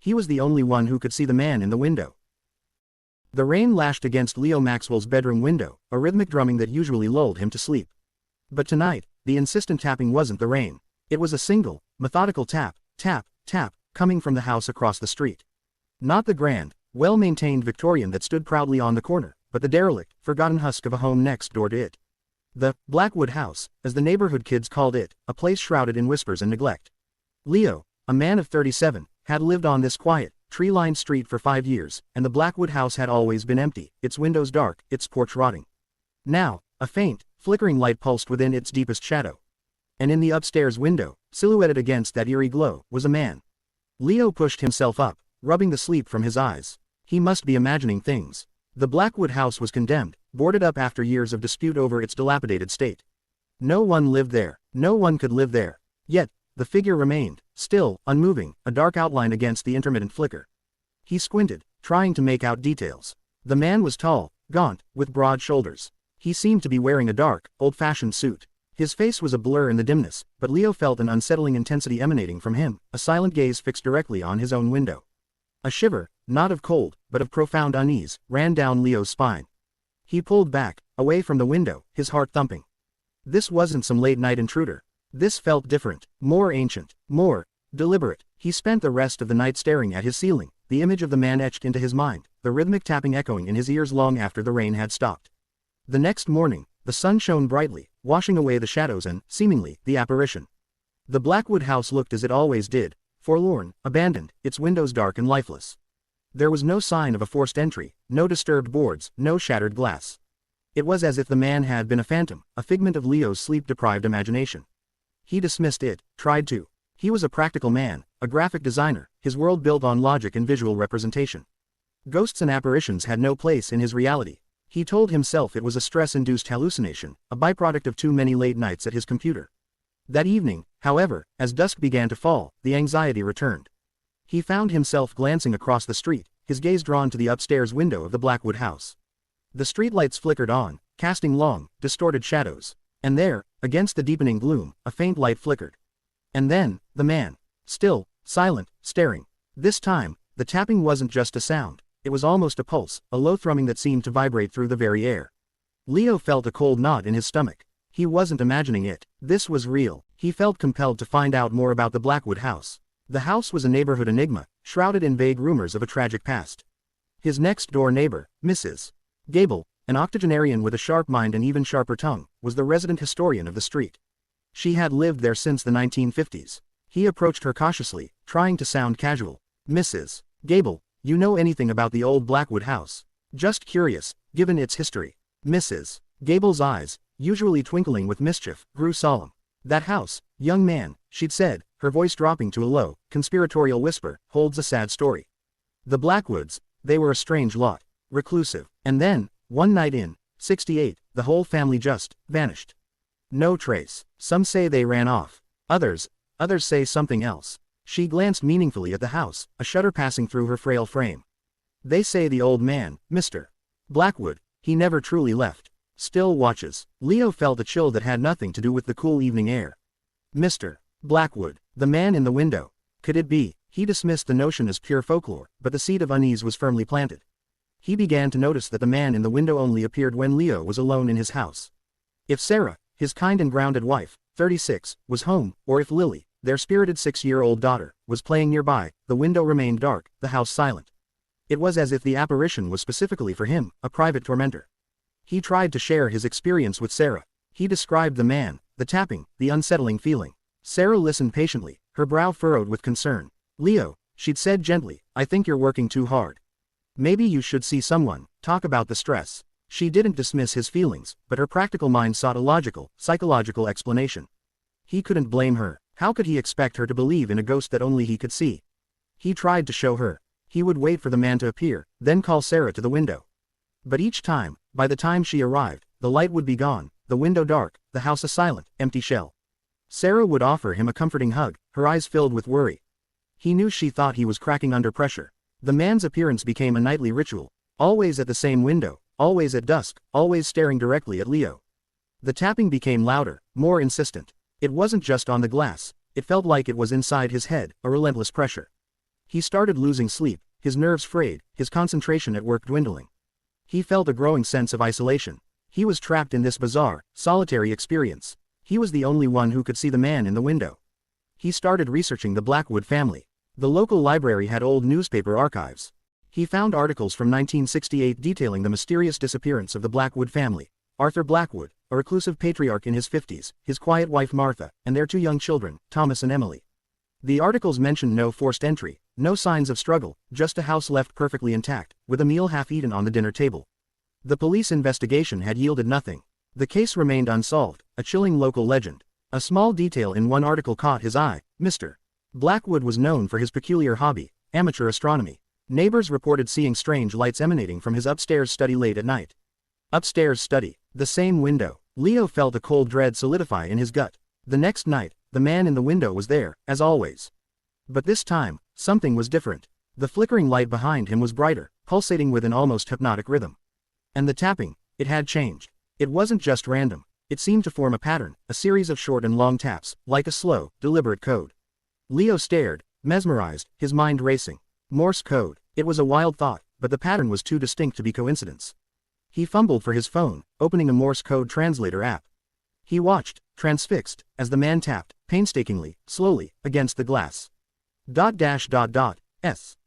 He was the only one who could see the man in the window. The rain lashed against Leo Maxwell's bedroom window, a rhythmic drumming that usually lulled him to sleep. But tonight, the insistent tapping wasn't the rain. It was a single, methodical tap, tap, tap, coming from the house across the street. Not the grand, well-maintained Victorian that stood proudly on the corner, but the derelict, forgotten husk of a home next door to it. The Blackwood House, as the neighborhood kids called it, a place shrouded in whispers and neglect. Leo, a man of 37, had lived on this quiet, tree-lined street for 5 years, and the Blackwood House had always been empty, its windows dark, its porch rotting. Now, a faint, flickering light pulsed within its deepest shadow. And in the upstairs window, silhouetted against that eerie glow, was a man. Leo pushed himself up, rubbing the sleep from his eyes. He must be imagining things. The Blackwood House was condemned, boarded up after years of dispute over its dilapidated state. No one lived there, no one could live there. Yet, the figure remained, still, unmoving, a dark outline against the intermittent flicker. He squinted, trying to make out details. The man was tall, gaunt, with broad shoulders. He seemed to be wearing a dark, old-fashioned suit. His face was a blur in the dimness, but Leo felt an unsettling intensity emanating from him, a silent gaze fixed directly on his own window. A shiver, not of cold, but of profound unease, ran down Leo's spine. He pulled back, away from the window, his heart thumping. This wasn't some late-night intruder. This felt different, more ancient, more deliberate. He spent the rest of the night staring at his ceiling, the image of the man etched into his mind, the rhythmic tapping echoing in his ears long after the rain had stopped. The next morning, the sun shone brightly, washing away the shadows and, seemingly, the apparition. The Blackwood House looked as it always did, forlorn, abandoned, its windows dark and lifeless. There was no sign of a forced entry, no disturbed boards, no shattered glass. It was as if the man had been a phantom, a figment of Leo's sleep-deprived imagination. He dismissed it, tried to. He was a practical man, a graphic designer, his world built on logic and visual representation. Ghosts and apparitions had no place in his reality. He told himself it was a stress-induced hallucination, a byproduct of too many late nights at his computer. That evening, however, as dusk began to fall, the anxiety returned. He found himself glancing across the street, his gaze drawn to the upstairs window of the Blackwood House. The streetlights flickered on, casting long, distorted shadows. And there, against the deepening gloom, a faint light flickered. And then, the man. Still, silent, staring. This time, the tapping wasn't just a sound. It was almost a pulse, a low thrumming that seemed to vibrate through the very air. Leo felt a cold knot in his stomach. He wasn't imagining it. This was real. He felt compelled to find out more about the Blackwood House. The house was a neighborhood enigma, shrouded in vague rumors of a tragic past. His next-door neighbor, Mrs. Gable, an octogenarian with a sharp mind and even sharper tongue, was the resident historian of the street. She had lived there since the 1950s. He approached her cautiously, trying to sound casual. "Mrs. Gable, you know anything about the old Blackwood House?" "Just curious, given its history." Mrs. Gable's eyes, usually twinkling with mischief, grew solemn. "That house, young man," she'd said, her voice dropping to a low, conspiratorial whisper, "holds a sad story. The Blackwoods, they were a strange lot. Reclusive. And then, one night in '68, the whole family just vanished. No trace. Some say they ran off. Others say something else." She glanced meaningfully at the house, a shudder passing through her frail frame. "They say the old man, Mr. Blackwood, he never truly left. Still watches." Leo felt a chill that had nothing to do with the cool evening air. Mr. Blackwood, the man in the window. Could it be? He dismissed the notion as pure folklore, but the seed of unease was firmly planted. He began to notice that the man in the window only appeared when Leo was alone in his house. If Sarah, his kind and grounded wife, 36, was home, or if Lily, their spirited 6-year-old daughter, was playing nearby, the window remained dark, the house silent. It was as if the apparition was specifically for him, a private tormentor. He tried to share his experience with Sarah. He described the man, the tapping, the unsettling feeling. Sarah listened patiently, her brow furrowed with concern. "Leo," she'd said gently, "I think you're working too hard. Maybe you should see someone, talk about the stress." She didn't dismiss his feelings, but her practical mind sought a logical, psychological explanation. He couldn't blame her. How could he expect her to believe in a ghost that only he could see? He tried to show her. He would wait for the man to appear, then call Sarah to the window. But each time, by the time she arrived, the light would be gone, the window dark, the house a silent, empty shell. Sarah would offer him a comforting hug, her eyes filled with worry. He knew she thought he was cracking under pressure. The man's appearance became a nightly ritual, always at the same window, always at dusk, always staring directly at Leo. The tapping became louder, more insistent. It wasn't just on the glass, it felt like it was inside his head, a relentless pressure. He started losing sleep, his nerves frayed, his concentration at work dwindling. He felt a growing sense of isolation. He was trapped in this bizarre, solitary experience. He was the only one who could see the man in the window. He started researching the Blackwood family. The local library had old newspaper archives. He found articles from 1968 detailing the mysterious disappearance of the Blackwood family. Arthur Blackwood, a reclusive patriarch in his 50s, his quiet wife Martha, and their 2 young children, Thomas and Emily. The articles mentioned no forced entry, no signs of struggle, just a house left perfectly intact, with a meal half eaten on the dinner table. The police investigation had yielded nothing. The case remained unsolved, a chilling local legend. A small detail in one article caught his eye. Mr. Blackwood was known for his peculiar hobby, amateur astronomy. Neighbors reported seeing strange lights emanating from his upstairs study late at night. Upstairs study. The same window. Leo felt a cold dread solidify in his gut. The next night, the man in the window was there, as always. But this time, something was different. The flickering light behind him was brighter, pulsating with an almost hypnotic rhythm. And the tapping, it had changed. It wasn't just random. It seemed to form a pattern, a series of short and long taps, like a slow, deliberate code. Leo stared, mesmerized, his mind racing. Morse code. It was a wild thought, but the pattern was too distinct to be coincidence. He fumbled for his phone, opening a Morse code translator app. He watched, transfixed, as the man tapped, painstakingly, slowly, against the glass. S.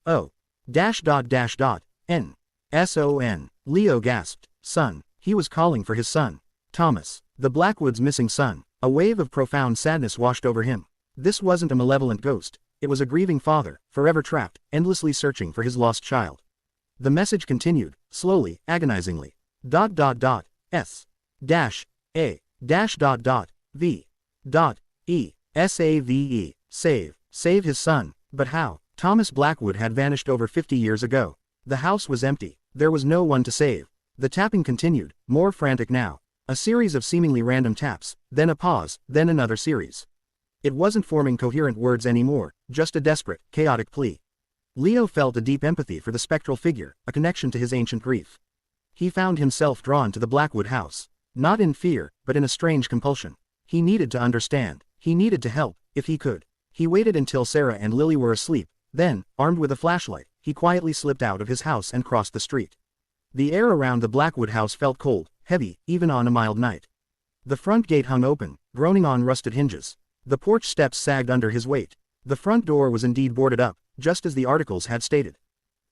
O. N. SON. Leo gasped. Son. He was calling for his son. Thomas. The Blackwood's missing son. A wave of profound sadness washed over him. This wasn't a malevolent ghost. It was a grieving father, forever trapped, endlessly searching for his lost child. The message continued, slowly, agonizingly. S. A. V. E. SAVE. Save. Save his son. But how? Thomas Blackwood had vanished over 50 years ago. The house was empty. There was no one to save. The tapping continued, more frantic now. A series of seemingly random taps, then a pause, then another series. It wasn't forming coherent words anymore, just a desperate, chaotic plea. Leo felt a deep empathy for the spectral figure, a connection to his ancient grief. He found himself drawn to the Blackwood house. Not in fear, but in a strange compulsion. He needed to understand. He needed to help, if he could. He waited until Sarah and Lily were asleep, then, armed with a flashlight, he quietly slipped out of his house and crossed the street. The air around the Blackwood house felt cold, heavy, even on a mild night. The front gate hung open, groaning on rusted hinges. The porch steps sagged under his weight. The front door was indeed boarded up, just as the articles had stated.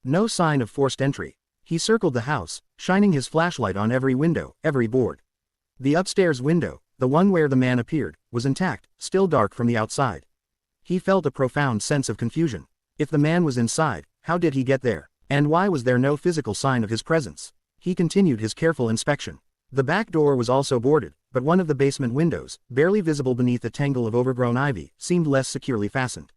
No sign of forced entry. He circled the house, shining his flashlight on every window, every board. The upstairs window, the one where the man appeared, was intact, still dark from the outside. He felt a profound sense of confusion. If the man was inside, how did he get there? And why was there no physical sign of his presence? He continued his careful inspection. The back door was also boarded, but one of the basement windows, barely visible beneath a tangle of overgrown ivy, seemed less securely fastened.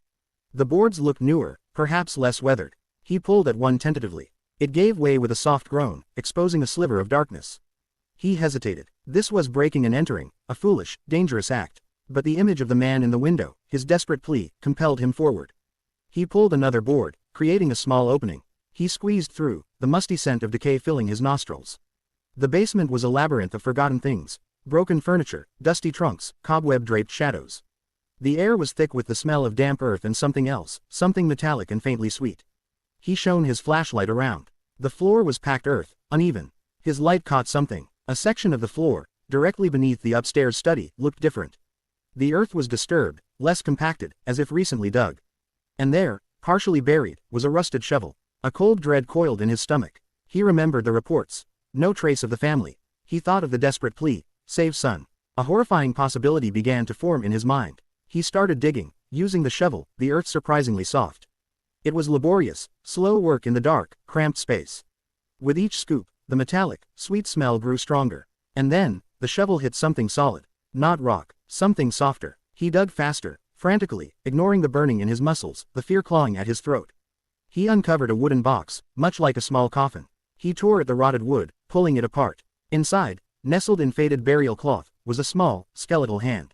The boards looked newer, perhaps less weathered. He pulled at one tentatively. It gave way with a soft groan, exposing a sliver of darkness. He hesitated. This was breaking and entering, a foolish, dangerous act. But the image of the man in the window, his desperate plea, compelled him forward. He pulled another board, creating a small opening. He squeezed through, the musty scent of decay filling his nostrils. The basement was a labyrinth of forgotten things. Broken furniture, dusty trunks, cobweb-draped shadows. The air was thick with the smell of damp earth and something else, something metallic and faintly sweet. He shone his flashlight around. The floor was packed earth, uneven. His light caught something. A section of the floor, directly beneath the upstairs study, looked different. The earth was disturbed, less compacted, as if recently dug. And there, partially buried, was a rusted shovel. A cold dread coiled in his stomach. He remembered the reports. No trace of the family. He thought of the desperate plea, save son. A horrifying possibility began to form in his mind. He started digging, using the shovel, the earth surprisingly soft. It was laborious, slow work in the dark, cramped space. With each scoop, the metallic, sweet smell grew stronger. And then, the shovel hit something solid. Not rock, something softer. He dug faster, frantically, ignoring the burning in his muscles, the fear clawing at his throat. He uncovered a wooden box, much like a small coffin. He tore at the rotted wood, pulling it apart. Inside, nestled in faded burial cloth, was a small, skeletal hand.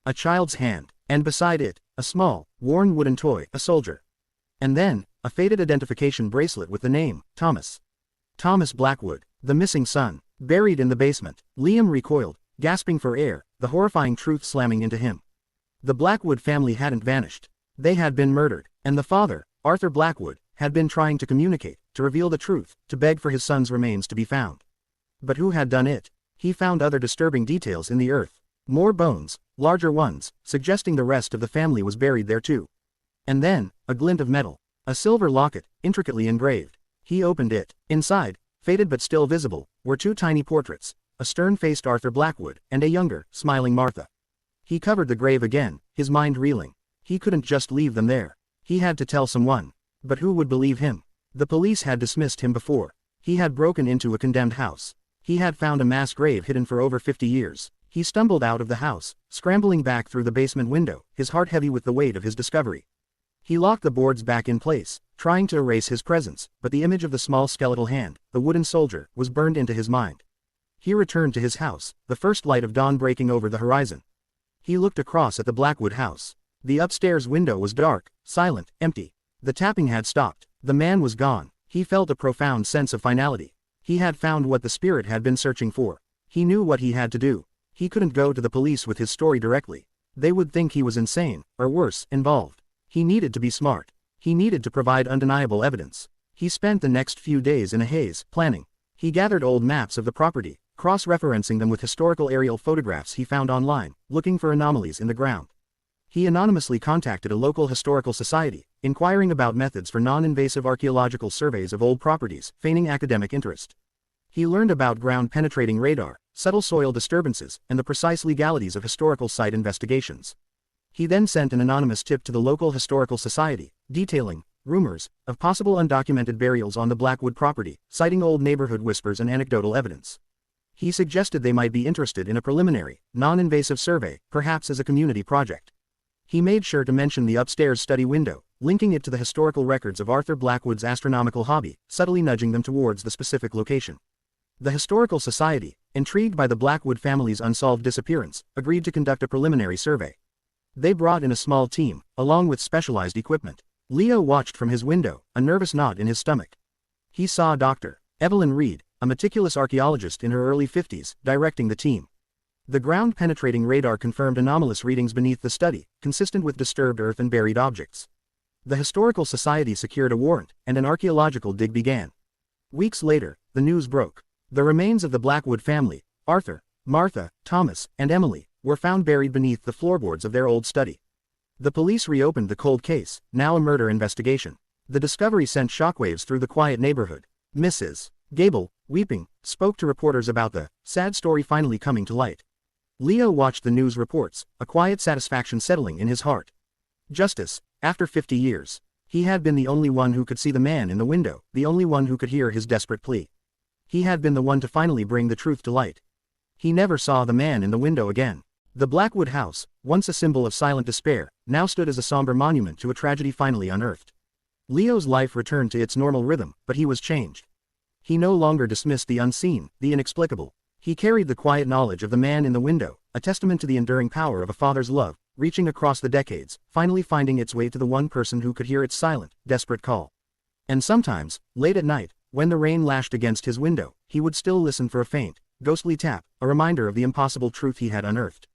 A child's hand, and beside it, a small, worn wooden toy, a soldier. And then, a faded identification bracelet with the name, Thomas. Thomas Blackwood, the missing son, buried in the basement. Liam recoiled, gasping for air, the horrifying truth slamming into him. The Blackwood family hadn't vanished. They had been murdered, and the father, Arthur Blackwood, had been trying to communicate, to reveal the truth, to beg for his son's remains to be found. But who had done it? He found other disturbing details in the earth. More bones, larger ones, suggesting the rest of the family was buried there too. And then, a glint of metal. A silver locket, intricately engraved. He opened it. Inside, faded but still visible, were two tiny portraits, a stern-faced Arthur Blackwood, and a younger, smiling Martha. He covered the grave again, his mind reeling. He couldn't just leave them there. He had to tell someone. But who would believe him? The police had dismissed him before. He had broken into a condemned house. He had found a mass grave hidden for over 50 years. He stumbled out of the house, scrambling back through the basement window, his heart heavy with the weight of his discovery. He locked the boards back in place, trying to erase his presence, but the image of the small skeletal hand, the wooden soldier, was burned into his mind. He returned to his house, the first light of dawn breaking over the horizon. He looked across at the Blackwood house. The upstairs window was dark, silent, empty. The tapping had stopped. The man was gone. He felt a profound sense of finality. He had found what the spirit had been searching for. He knew what he had to do. He couldn't go to the police with his story directly. They would think he was insane, or worse, involved. He needed to be smart. He needed to provide undeniable evidence. He spent the next few days in a haze, planning. He gathered old maps of the property, cross-referencing them with historical aerial photographs he found online, looking for anomalies in the ground. He anonymously contacted a local historical society, inquiring about methods for non-invasive archaeological surveys of old properties, feigning academic interest. He learned about ground-penetrating radar, subtle soil disturbances, and the precise legalities of historical site investigations. He then sent an anonymous tip to the local historical society, detailing rumors of possible undocumented burials on the Blackwood property, citing old neighborhood whispers and anecdotal evidence. He suggested they might be interested in a preliminary, non-invasive survey, perhaps as a community project. He made sure to mention the upstairs study window, linking it to the historical records of Arthur Blackwood's astronomical hobby, subtly nudging them towards the specific location. The Historical Society, intrigued by the Blackwood family's unsolved disappearance, agreed to conduct a preliminary survey. They brought in a small team, along with specialized equipment. Leo watched from his window, a nervous knot in his stomach. He saw Dr. Evelyn Reed, a meticulous archaeologist in her early 50s, directing the team. The ground-penetrating radar confirmed anomalous readings beneath the study, consistent with disturbed earth and buried objects. The Historical Society secured a warrant, and an archaeological dig began. Weeks later, the news broke. The remains of the Blackwood family, Arthur, Martha, Thomas, and Emily, were found buried beneath the floorboards of their old study. The police reopened the cold case, now a murder investigation. The discovery sent shockwaves through the quiet neighborhood. Mrs. Gable, weeping, spoke to reporters about the sad story finally coming to light. Leo watched the news reports, a quiet satisfaction settling in his heart. Justice, after 50 years. He had been the only one who could see the man in the window, the only one who could hear his desperate plea. He had been the one to finally bring the truth to light. He never saw the man in the window again. The Blackwood house, once a symbol of silent despair, now stood as a somber monument to a tragedy finally unearthed. Leo's life returned to its normal rhythm, but he was changed. He no longer dismissed the unseen, the inexplicable. He carried the quiet knowledge of the man in the window, a testament to the enduring power of a father's love, reaching across the decades, finally finding its way to the one person who could hear its silent, desperate call. And sometimes, late at night, when the rain lashed against his window, he would still listen for a faint, ghostly tap, a reminder of the impossible truth he had unearthed.